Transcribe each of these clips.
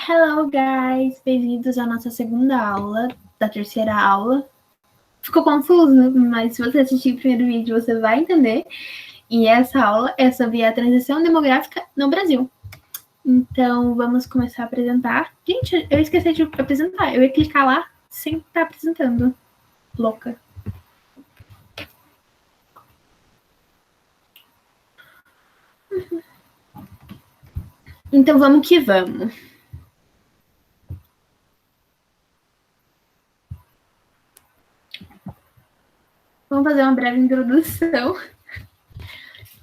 Hello, guys! Bem-vindos à nossa segunda aula, da terceira aula. Ficou confuso, mas se você assistir o primeiro vídeo, você vai entender. E essa aula é sobre a transição demográfica no Brasil. Então, vamos começar a apresentar. Gente, eu esqueci de apresentar. Eu ia clicar lá sem estar apresentando. Louca. Então, vamos que vamos. Vamos fazer uma breve introdução.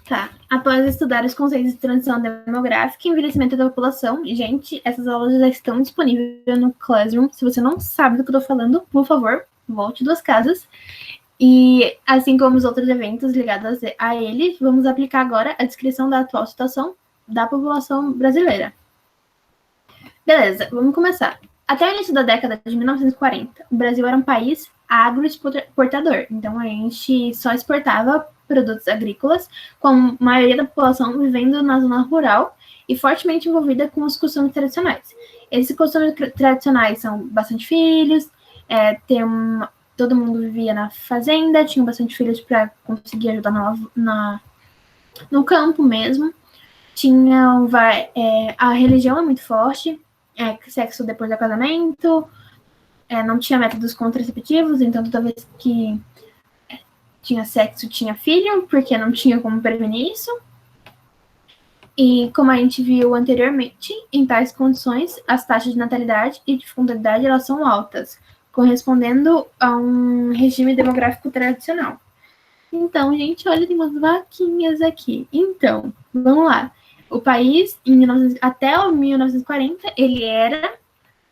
Tá. Após estudar os conceitos de transição demográfica e envelhecimento da população, gente, essas aulas já estão disponíveis no Classroom. Se você não sabe do que eu tô falando, por favor, volte 2 casas. E, assim como os outros eventos ligados a ele, vamos aplicar agora a descrição da atual situação da população brasileira. Beleza, vamos começar. Até o início da década de 1940, o Brasil era um país agroexportador. Então, a gente só exportava produtos agrícolas, com a maioria da população vivendo na zona rural e fortemente envolvida com os costumes tradicionais. Esses costumes tradicionais são bastante filhos, todo mundo vivia na fazenda, tinha bastante filhos para conseguir ajudar no campo mesmo. A religião é muito forte, sexo depois do casamento, não tinha métodos contraceptivos, então toda vez que tinha sexo, tinha filho, porque não tinha como prevenir isso. E como a gente viu anteriormente, em tais condições, as taxas de natalidade e de fecundidade elas são altas, correspondendo a um regime demográfico tradicional. Então, gente, olha, tem umas vaquinhas aqui. Então, vamos lá. O país, até o 1940, ele era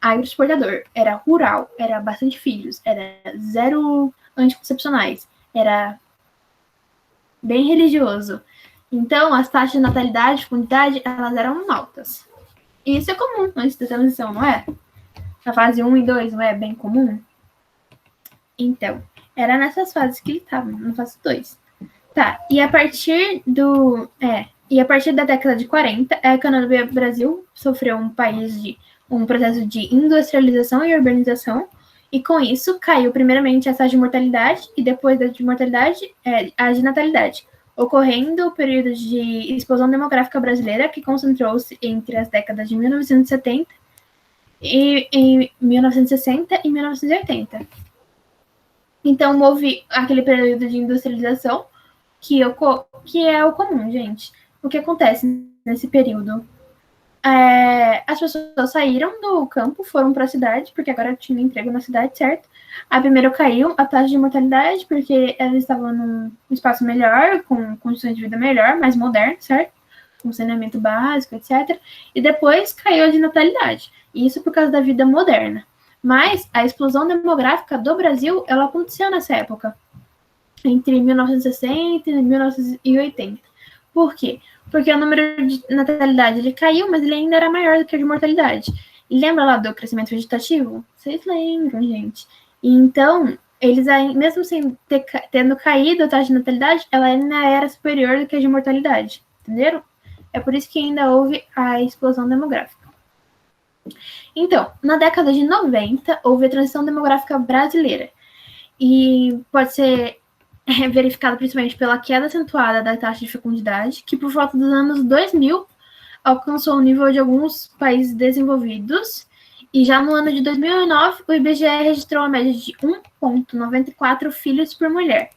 agroexportador, era rural, era bastante filhos, era zero anticoncepcionais, era bem religioso. Então, as taxas de natalidade e fecundidade, elas eram altas. E isso é comum antes da transição, não é? Na fase 1 e 2, não é bem comum? Então, era nessas fases que ele estava, na fase 2. Tá, e a partir da década de 40, a economia do Brasil sofreu um processo de industrialização e urbanização, e com isso caiu primeiramente a taxa de mortalidade e depois da de mortalidade, a de natalidade, ocorrendo o período de explosão demográfica brasileira que concentrou-se entre as décadas de 1970 e em 1960 e 1980. Então, houve aquele período de industrialização, que é o comum, gente. O que acontece nesse período? As pessoas saíram do campo, foram para a cidade, porque agora tinha emprego na cidade, certo? Aí primeiro caiu a taxa de mortalidade, porque elas estavam num espaço melhor, com condições de vida melhor, mais moderno, certo? Com saneamento básico, etc. E depois caiu a de natalidade. Isso por causa da vida moderna. Mas a explosão demográfica do Brasil, ela aconteceu nessa época, entre 1960 e 1980. Por quê? Porque o número de natalidade ele caiu, mas ele ainda era maior do que o de mortalidade. E lembra lá do crescimento vegetativo? Vocês lembram, gente? E então, eles, mesmo sem tendo caído a taxa de natalidade, ela ainda era superior do que a de mortalidade. Entenderam? É por isso que ainda houve a explosão demográfica. Então, na década de 90, houve a transição demográfica brasileira. E pode ser verificado principalmente pela queda acentuada da taxa de fecundidade, que por volta dos anos 2000 alcançou o nível de alguns países desenvolvidos, e já no ano de 2009 o IBGE registrou a média de 1,94 filhos por mulher,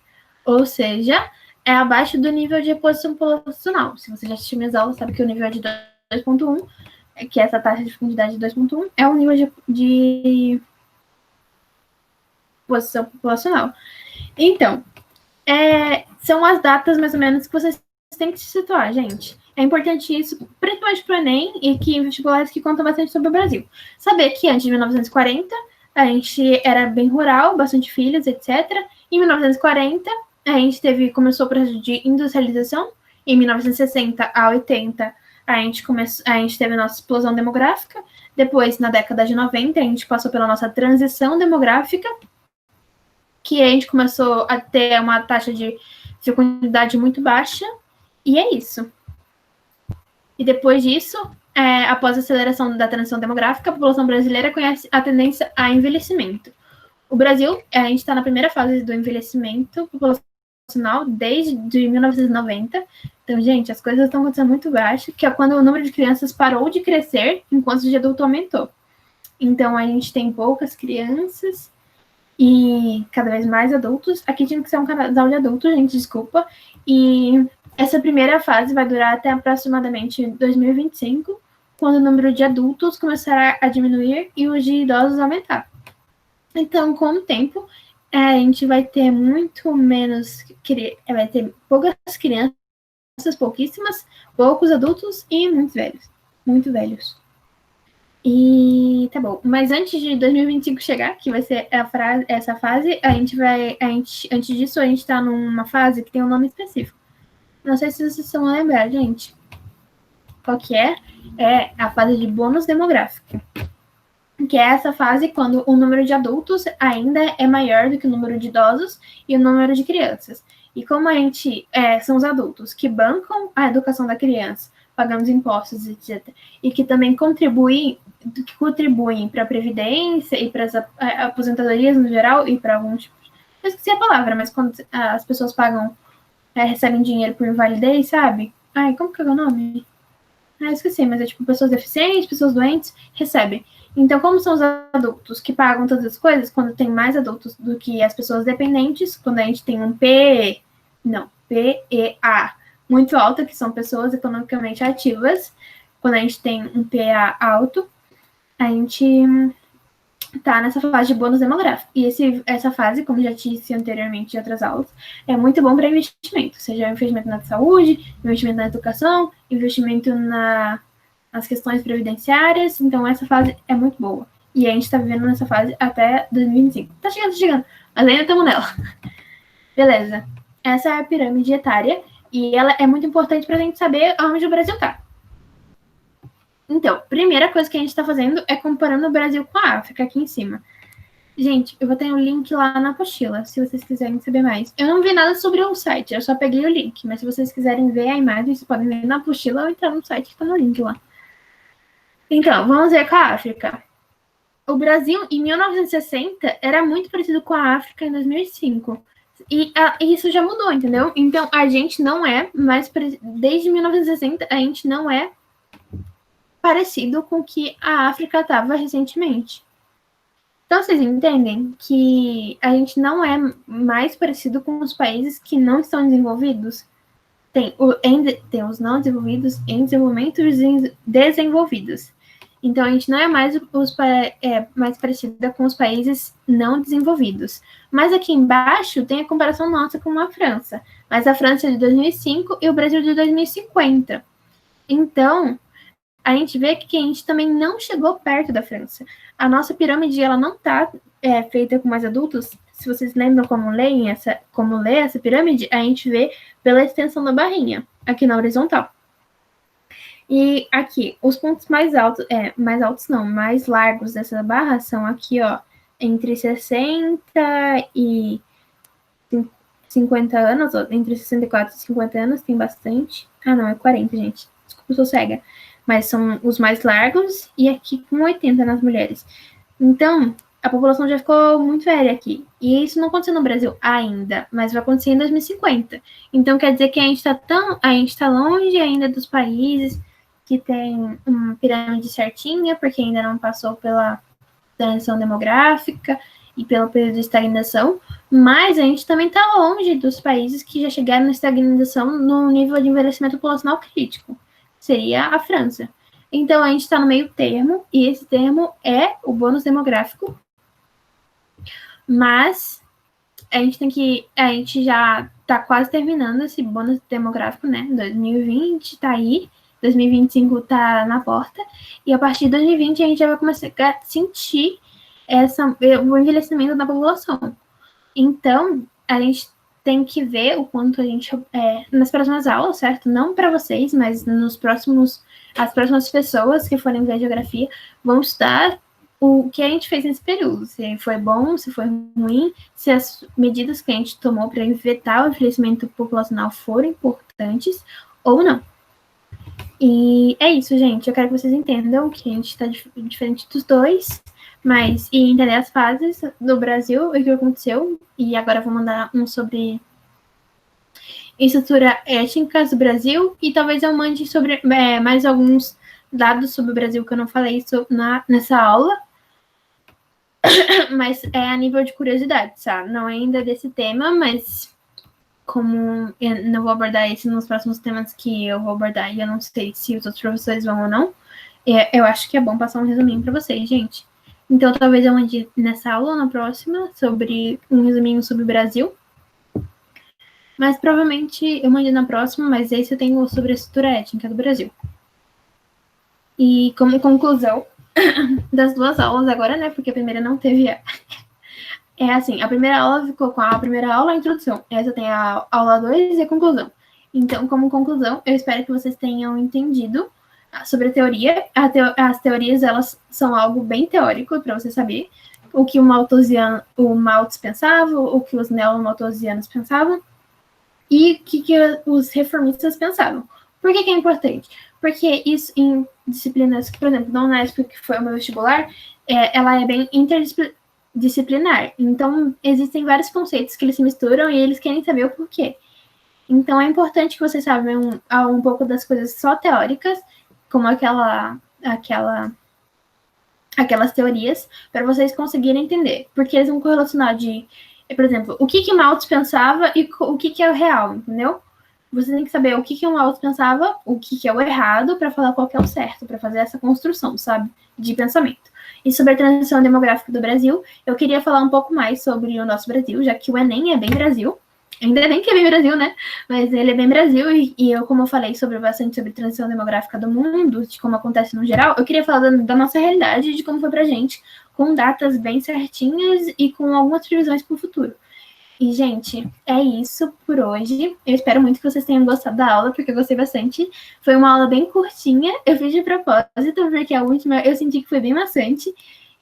ou seja, é abaixo do nível de reposição populacional. Se você já assistiu minhas aulas, sabe que o nível é de 2,1, que essa taxa de fecundidade de 2,1 é o nível de reposição populacional. Então, são as datas, mais ou menos, que vocês têm que se situar, gente. É importante isso, principalmente para o Enem e que vestibulares que contam bastante sobre o Brasil. Saber que antes de 1940, a gente era bem rural, bastante filhos, etc. Em 1940, a gente começou o processo de industrialização. Em 1960 a 80, a gente teve a nossa explosão demográfica. Depois, na década de 90, a gente passou pela nossa transição demográfica, que a gente começou a ter uma taxa de fecundidade muito baixa, e é isso. E depois disso, após a aceleração da transição demográfica, a população brasileira conhece a tendência a envelhecimento. O Brasil, a gente está na primeira fase do envelhecimento populacional desde 1990. Então, gente, as coisas estão acontecendo muito baixo, que é quando o número de crianças parou de crescer enquanto o de adulto aumentou. Então, a gente tem poucas crianças e cada vez mais adultos. Aqui tinha que ser um casal de adultos, gente, desculpa. E essa primeira fase vai durar até aproximadamente 2025, quando o número de adultos começará a diminuir e os de idosos aumentar. Então, com o tempo, a gente vai ter muito menos, vai ter poucas crianças, pouquíssimas, poucos adultos e muitos velhos. Muito velhos. E tá bom. Mas antes de 2025 chegar, que vai ser essa fase, antes disso, a gente tá numa fase que tem um nome específico. Não sei se vocês vão lembrar, gente. Qual que é? É a fase de bônus demográfico. Que é essa fase quando o número de adultos ainda é maior do que o número de idosos e o número de crianças. E como a gente são os adultos que bancam a educação da criança, pagando impostos, etc., e que também contribuem para a Previdência e para as aposentadorias no geral e para alguns tipos. Eu esqueci a palavra, mas quando as pessoas pagam, recebem dinheiro por invalidez, sabe? Ai, como que é o nome? Eu esqueci, mas é tipo pessoas deficientes, pessoas doentes, recebem. Então, como são os adultos que pagam todas as coisas, quando tem mais adultos do que as pessoas dependentes, quando a gente tem um PEA muito alto, que são pessoas economicamente ativas, quando a gente tem um PEA alto, a gente tá nessa fase de bônus demográfico. E essa fase, como já disse anteriormente em outras aulas, é muito bom para investimento, seja investimento na saúde, investimento na educação, investimento nas questões previdenciárias. Então, essa fase é muito boa. E a gente está vivendo nessa fase até 2025. Tá chegando, mas ainda estamos nela. Beleza. Essa é a pirâmide etária e ela é muito importante para a gente saber onde o Brasil está. Então, primeira coisa que a gente está fazendo é comparando o Brasil com a África aqui em cima. Gente, eu vou ter um link lá na apostila, se vocês quiserem saber mais. Eu não vi nada sobre o site, eu só peguei o link. Mas se vocês quiserem ver a imagem, vocês podem ver na apostila ou entrar no site que está no link lá. Então, vamos ver com a África. O Brasil, em 1960, era muito parecido com a África em 2005. E isso já mudou, entendeu? Então, a gente não é mais... Desde 1960, a gente não é parecido com o que a África estava recentemente. Então, vocês entendem que a gente não é mais parecido com os países que não estão desenvolvidos? Tem os não desenvolvidos, em desenvolvimento e desenvolvidos. Então, a gente não é mais parecida com os países não desenvolvidos. Mas aqui embaixo tem a comparação nossa com a França. Mas a França é de 2005 e o Brasil de 2050. Então, a gente vê que a gente também não chegou perto da França. A nossa pirâmide, ela não está feita com mais adultos. Se vocês lembram como ler essa pirâmide, a gente vê pela extensão da barrinha, aqui na horizontal. E aqui, os pontos mais largos dessa barra são aqui, ó, entre 60 e 50 anos, ó, entre 64 e 50 anos, tem bastante. Ah, não, é 40, gente. Desculpa, eu sou cega. Mas são os mais largos, e aqui com 80 nas mulheres. Então, a população já ficou muito velha aqui. E isso não aconteceu no Brasil ainda, mas vai acontecer em 2050. Então, quer dizer que a gente tá longe ainda dos países que tem uma pirâmide certinha, porque ainda não passou pela transição demográfica e pelo período de estagnação, mas a gente também está longe dos países que já chegaram na estagnação no nível de envelhecimento populacional crítico. Seria a França. Então, a gente está no meio termo, e esse termo é o bônus demográfico, mas a gente já está quase terminando esse bônus demográfico, né? 2020 está aí, 2025 está na porta, e a partir de 2020 a gente já vai começar a sentir o envelhecimento da população. Então, a gente tem que ver o quanto a gente, nas próximas aulas, certo? Não para vocês, mas as próximas pessoas que forem ver geografia vão estudar o que a gente fez nesse período, se foi bom, se foi ruim, se as medidas que a gente tomou para evitar o envelhecimento populacional foram importantes ou não. E é isso, gente. Eu quero que vocês entendam que a gente está diferente dos dois, mas e entender as fases do Brasil e o que aconteceu. E agora eu vou mandar um sobre estrutura étnica do Brasil e talvez eu mande sobre mais alguns dados sobre o Brasil que eu não falei nessa aula, mas é a nível de curiosidade, sabe? Não é ainda desse tema, mas como eu não vou abordar isso nos próximos temas que eu vou abordar e eu não sei se os outros professores vão ou não, eu acho que é bom passar um resuminho para vocês, gente. Então, talvez eu mande nessa aula ou na próxima sobre um resuminho sobre o Brasil. Mas provavelmente eu mande na próxima, mas esse eu tenho sobre a estrutura étnica do Brasil. E como conclusão das duas aulas agora, né? Porque a primeira não teve. É assim, a primeira aula ficou com a primeira aula, a introdução. Essa tem a aula 2 e a conclusão. Então, como conclusão, eu espero que vocês tenham entendido sobre a teoria. As teorias, elas são algo bem teórico para você saber o que o Malthus pensava, o que os neo-malthusianos pensavam e o que os reformistas pensavam. Por que é importante? Porque isso em disciplinas, por exemplo, na Unesp, que foi o meu vestibular, ela é bem interdisciplinar. Então, existem vários conceitos que eles se misturam e eles querem saber o porquê. Então, é importante que vocês saibam um pouco das coisas só teóricas, como aquelas teorias, para vocês conseguirem entender. Porque eles vão correlacionar por exemplo, o que Malthus pensava e o que é o real, entendeu? Você tem que saber o que o Malthus pensava, o que é o errado, para falar qual que é o certo, para fazer essa construção, sabe, de pensamento. E sobre a transição demográfica do Brasil, eu queria falar um pouco mais sobre o nosso Brasil, já que o Enem é bem Brasil. Ainda bem que é bem Brasil, né? Mas ele é bem Brasil e eu, como eu falei bastante sobre transição demográfica do mundo, de como acontece no geral, eu queria falar da nossa realidade, de como foi pra gente, com datas bem certinhas e com algumas previsões para o futuro. E, gente, é isso por hoje. Eu espero muito que vocês tenham gostado da aula, porque eu gostei bastante. Foi uma aula bem curtinha. Eu fiz de propósito, porque a última eu senti que foi bem maçante.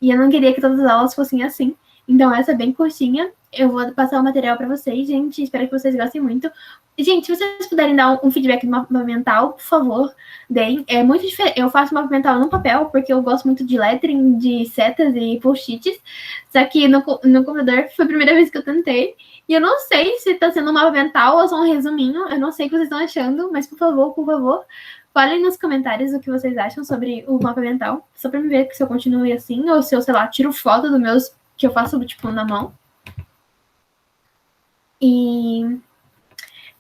E eu não queria que todas as aulas fossem assim. Então, essa é bem curtinha. Eu vou passar o material para vocês, gente. Espero que vocês gostem muito. Gente, se vocês puderem dar um feedback do mapa mental, por favor, deem. É muito diferente. Eu faço mapa mental no papel, porque eu gosto muito de lettering, de setas e post-its. Só que no computador foi a primeira vez que eu tentei. E eu não sei se tá sendo um mapa mental ou só um resuminho. Eu não sei o que vocês estão achando, mas por favor, falem nos comentários o que vocês acham sobre o mapa mental. Só pra me ver se eu continuo assim, ou se eu, sei lá, tiro foto dos meus que eu faço, tipo, na mão. E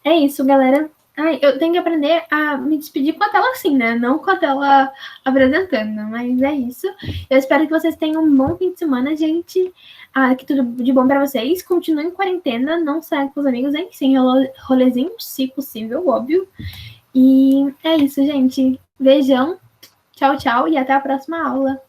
é isso, galera. Ai, eu tenho que aprender a me despedir com a tela assim, né? Não com a tela apresentando, mas é isso. Eu espero que vocês tenham um bom fim de semana, gente. Que tudo de bom para vocês. Continuem em quarentena, não saiam com os amigos, hein? Sem rolezinho, se possível, óbvio. E é isso, gente. Beijão. Tchau, tchau e até a próxima aula.